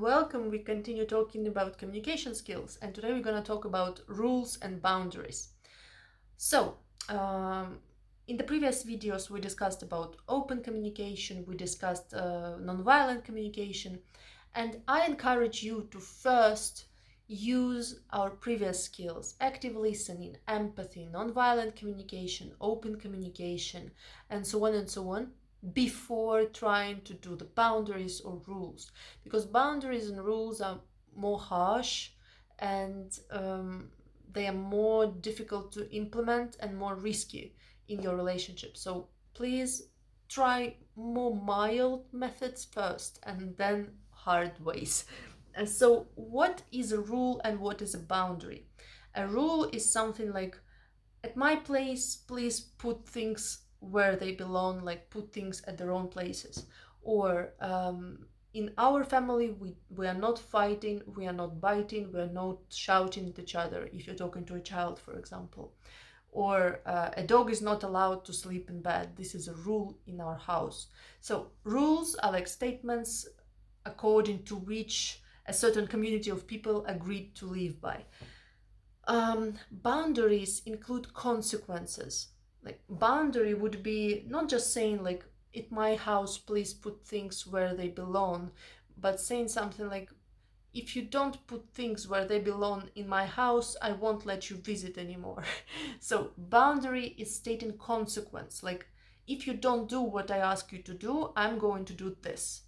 welcome. We continue talking about communication skills, and today we're going to talk about rules and boundaries. So, in the previous videos, we discussed about open communication, we discussed nonviolent communication, and I encourage you to first use our previous skills: active listening, empathy, nonviolent communication, open communication, and so on and so on, before trying to do the boundaries or rules, because boundaries and rules are more harsh and they are more difficult to implement and more risky in your relationship. So please try more mild methods first and then hard ways. And so what is a rule and what is a boundary? A rule is something like, at my place, please put things where they belong, like put things at their own places. Or in our family, we are not fighting, we are not biting, we are not shouting at each other if you're talking to a child, for example. Or a dog is not allowed to sleep in bed. This is a rule in our house. So rules are like statements according to which a certain community of people agreed to live by. Boundaries include consequences. Like boundary would be not just saying like, at my house please put things where they belong, but saying something like, if you don't put things where they belong in my house, I won't let you visit anymore. So boundary is stating consequence, like, if you don't do what I ask you to do, I'm going to do this.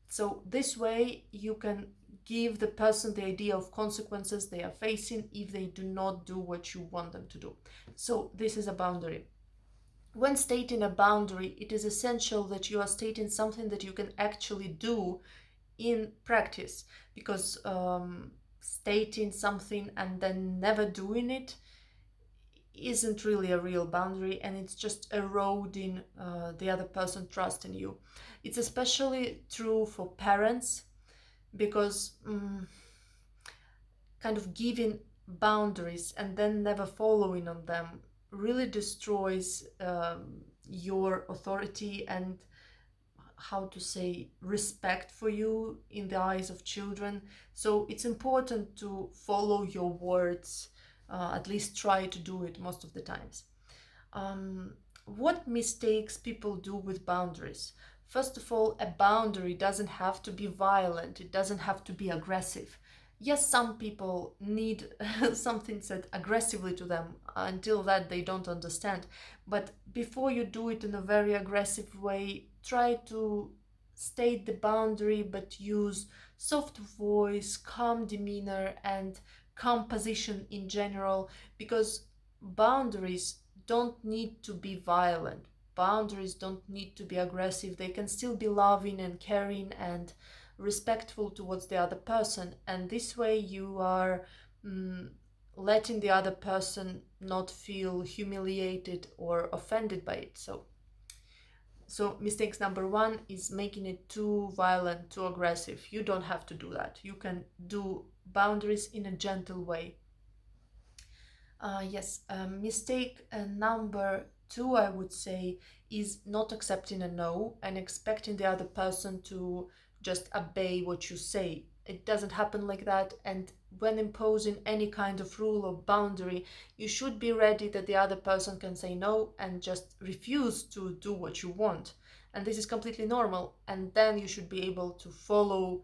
So this way you can give the person the idea of consequences they are facing if they do not do what you want them to do. So this is a boundary. When stating a boundary, it is essential that you are stating something that you can actually do in practice, because stating something and then never doing it isn't really a real boundary, and it's just eroding the other person's trust in you. It's especially true for parents, because kind of giving boundaries and then never following on them really destroys your authority and, how to say, respect for you in the eyes of children. So it's important to follow your words, at least try to do it most of the times. What mistakes people do with boundaries? First of all, a boundary doesn't have to be violent, it doesn't have to be aggressive. Yes, some people need something said aggressively to them. Until that, they don't understand. But before you do it in a very aggressive way, try to state the boundary, but use soft voice, calm demeanor, and calm position in general, because boundaries don't need to be violent. Boundaries don't need to be aggressive. They can still be loving and caring and respectful towards the other person, and this way you are letting the other person not feel humiliated or offended by it. So mistakes number one is making it too violent, too aggressive. You don't have to do that. You can do boundaries in a gentle way. Yes, mistake number two, I would say, is not accepting a no and expecting the other person to just obey what you say. It doesn't happen like that. And when imposing any kind of rule or boundary, you should be ready that the other person can say no and just refuse to do what you want. And this is completely normal. And then you should be able to follow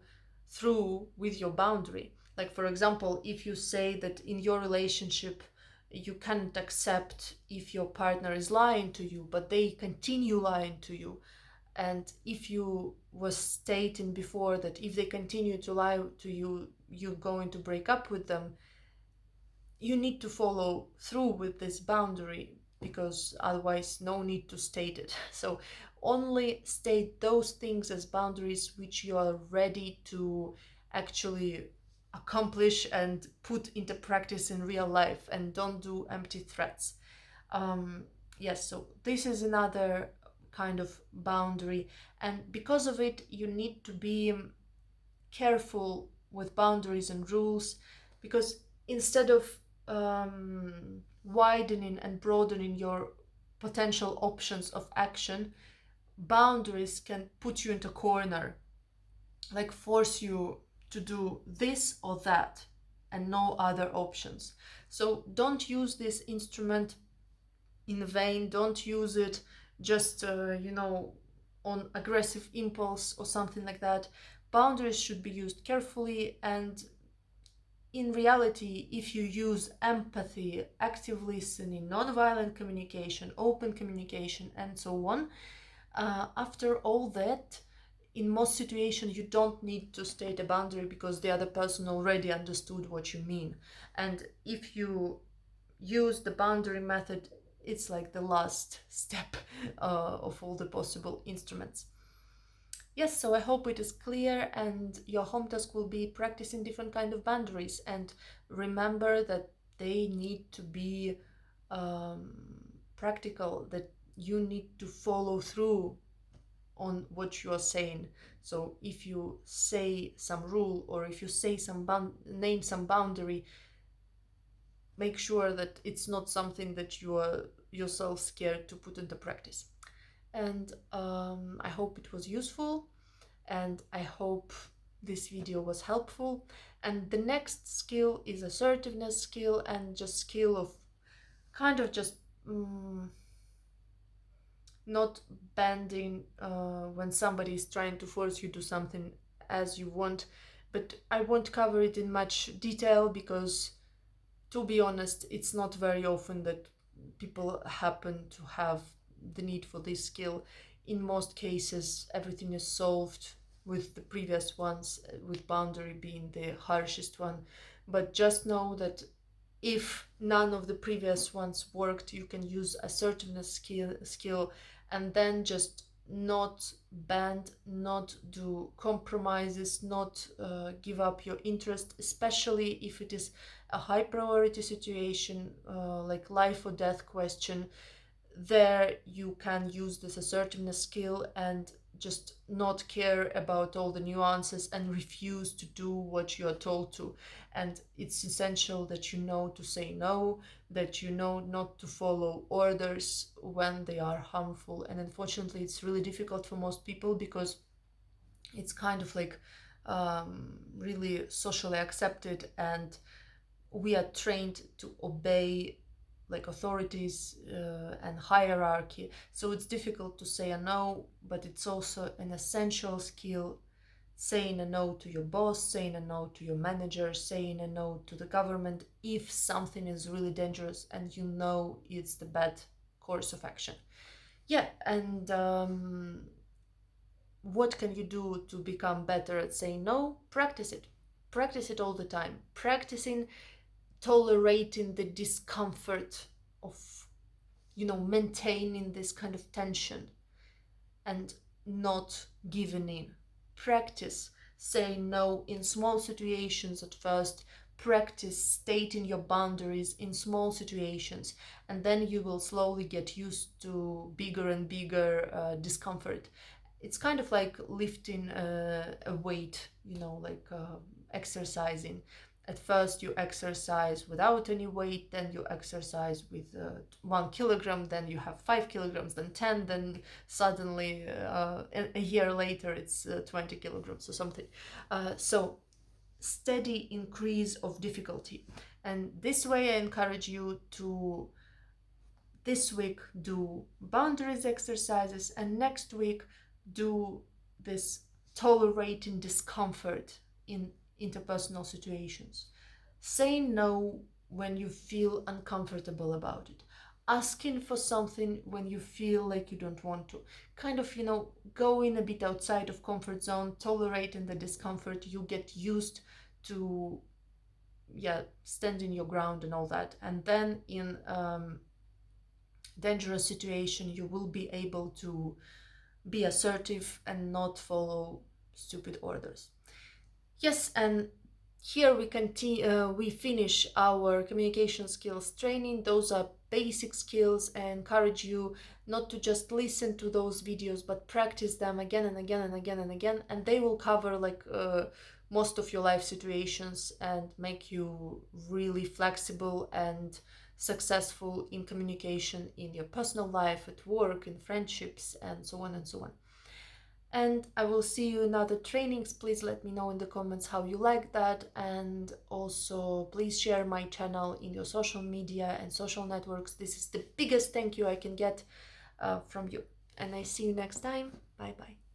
through with your boundary. Like, for example, if you say that in your relationship, you can't accept if your partner is lying to you, but they continue lying to you. And if you was stating before that if they continue to lie to you, you're going to break up with them, you need to follow through with this boundary, because otherwise no need to state it. So only state those things as boundaries which you are ready to actually accomplish and put into practice in real life, and don't do empty threats. Yes, so this is another kind of boundary, and because of it you need to be careful with boundaries and rules, because instead of widening and broadening your potential options of action, boundaries can put you into a corner, like force you to do this or that and no other options. So don't use this instrument in vain. Don't use it just on aggressive impulse or something like that. Boundaries should be used carefully, and in reality, if you use empathy, active listening, nonviolent communication, open communication, and so on, after all that, in most situations, you don't need to state a boundary because the other person already understood what you mean. And if you use the boundary method, it's like the last step of all the possible instruments. Yes, so I hope it is clear, and your home task will be practicing different kind of boundaries, and remember that they need to be practical, that you need to follow through on what you are saying. So if you say some rule, or if you say name some boundary, make sure that it's not something that you are yourself scared to put into practice. And I hope it was useful, and I hope this video was helpful. And the next skill is assertiveness skill, and just skill of kind of just not bending when somebody is trying to force you to do something as you want. But I won't cover it in much detail because, to be honest, it's not very often that people happen to have the need for this skill. In most cases, everything is solved with the previous ones, with boundary being the harshest one. But just know that if none of the previous ones worked, you can use assertiveness skill, and then just not bend, not do compromises, not give up your interest, especially if it is a high priority situation, like life or death question. There you can use this assertiveness skill and just not care about all the nuances and refuse to do what you are told to. And it's essential that you know to say no, that you know not to follow orders when they are harmful. And unfortunately, it's really difficult for most people because it's kind of like really socially accepted, and we are trained to obey like authorities and hierarchy. So it's difficult to say a no, but it's also an essential skill. Saying a no to your boss, saying a no to your manager, saying a no to the government if something is really dangerous and you know it's the bad course of action. Yeah, and what can you do to become better at saying no? Practice it. Practice it all the time. Practicing tolerating the discomfort of maintaining this kind of tension and not giving in. Practice saying no in small situations at first. Practice stating your boundaries in small situations, and then you will slowly get used to bigger and bigger discomfort. It's kind of like lifting a weight, like exercising. At first you exercise without any weight, then you exercise with 1 kilogram, then you have 5 kilograms, then 10, then suddenly a year later it's 20 kilograms or something. So steady increase of difficulty. And this way I encourage you to this week do boundaries exercises, and next week do this tolerating discomfort in interpersonal situations. Saying no when you feel uncomfortable about it. Asking for something when you feel like you don't want to. Kind of, going a bit outside of comfort zone, tolerating the discomfort. You get used to, standing your ground and all that. And then in dangerous situation, you will be able to be assertive and not follow stupid orders. Yes, and here we finish our communication skills training. Those are basic skills. I encourage you not to just listen to those videos, but practice them again and again and again and again, and they will cover like most of your life situations and make you really flexible and successful in communication in your personal life, at work, in friendships, and so on and so on. And I will see you in other trainings. Please let me know in the comments how you like that, and also please share my channel in your social media and social networks. This is the biggest thank you I can get from you. And I see you next time. Bye bye.